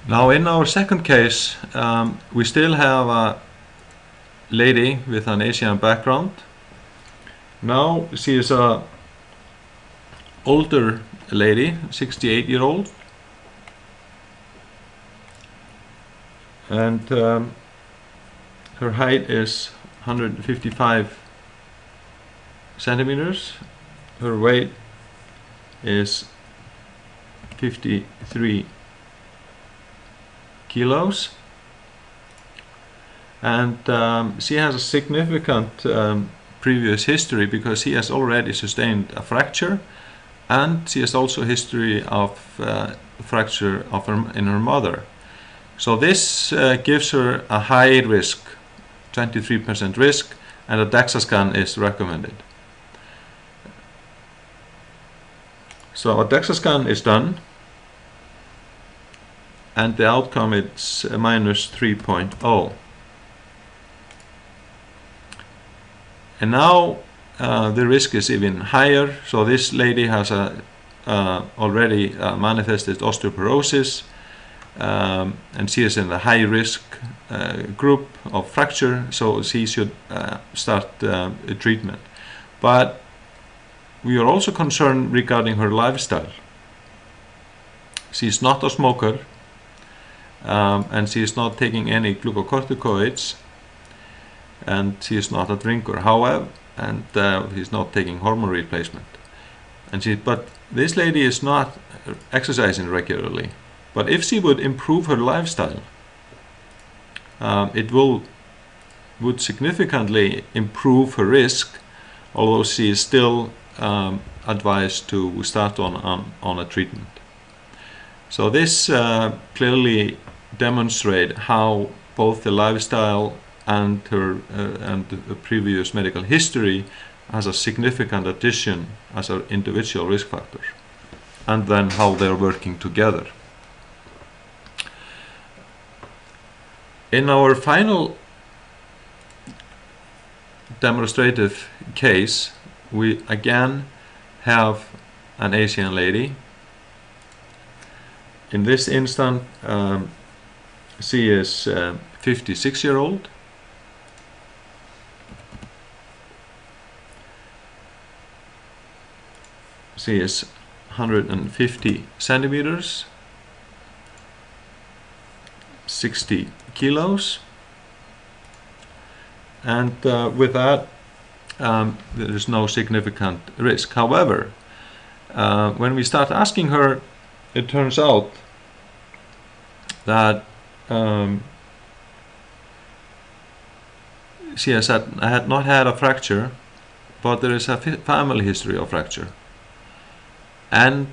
Now in our second case, we still have a lady with an Asian background. Now she is a older lady, 68-year-old, and her height is 155 centimeters. Her weight is 53 kilos, and she has a significant previous history because she has already sustained a fracture, and she has also a history of fracture of in her mother. So this gives her a high risk, 23% risk, and a DEXA scan is recommended. So a DEXA scan is done, and the outcome is minus 3.0. And now the risk is even higher. So this lady has already manifested osteoporosis, and she is in the high risk group of fracture, so she should start treatment. But we are also concerned regarding her lifestyle. She is not a smoker, and she is not taking any glucocorticoids, and she is not a drinker. However, and she's not taking hormone replacement. But this lady is not exercising regularly. But if she would improve her lifestyle, it would significantly improve her risk, although she is still advised to start on a treatment. So this clearly demonstrates how both the lifestyle and her and the previous medical history has a significant addition as an individual risk factor, and then how they're working together. In our final demonstrative case, we again have an Asian lady. In this instance, she is 56-year-old. She is 150 centimeters, 60 kilos, and with that there is no significant risk. However, when we start asking her, it turns out that she had not had a fracture, but there is a family history of fracture, and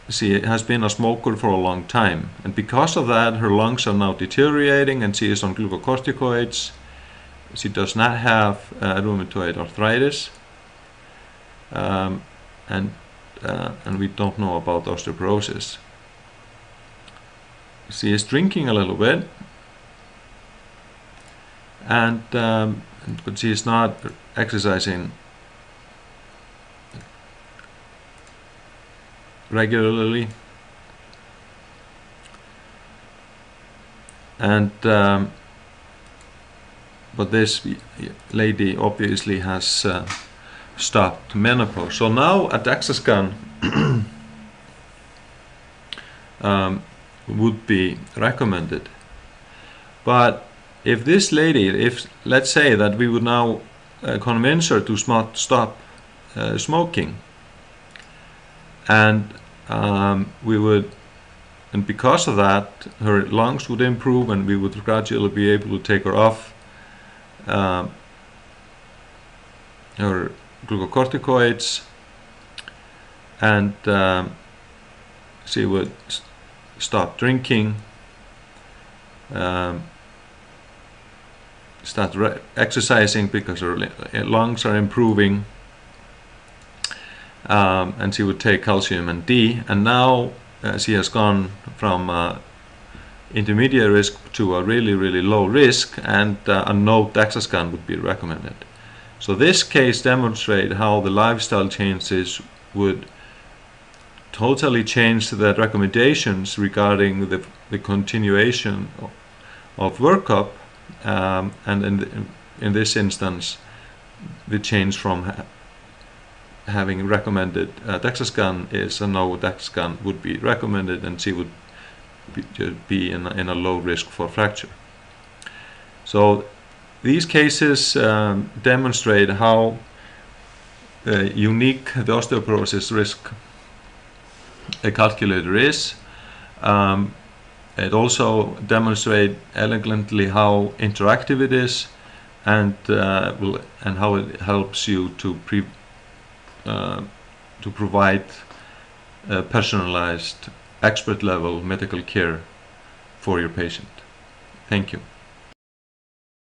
she has been a smoker for a long time, and because of that her lungs are now deteriorating, and she is on glucocorticoids. She does not have rheumatoid arthritis, and we don't know about osteoporosis. She is drinking a little bit, but she is not exercising regularly, and but this lady obviously has stopped menopause. So now a DEXA scan would be recommended. But if this lady, if let's say that we would now convince her to stop smoking, and and because of that her lungs would improve, and we would gradually be able to take her off her glucocorticoids, and she would stop drinking, start exercising because her lungs are improving, and she would take calcium and D, and now she has gone from intermediate risk to a really low risk, and a no DEXA scan would be recommended. So this case demonstrates how the lifestyle changes would totally changed the recommendations regarding the continuation of workup, and in this instance the change from having recommended DEXA scan is a no DEXA scan would be recommended, and she would be in a low risk for fracture. So these cases demonstrate how unique the osteoporosis risk calculator is. It also demonstrates elegantly how interactive it is, and how it helps you to provide personalized, expert level medical care for your patient. Thank you.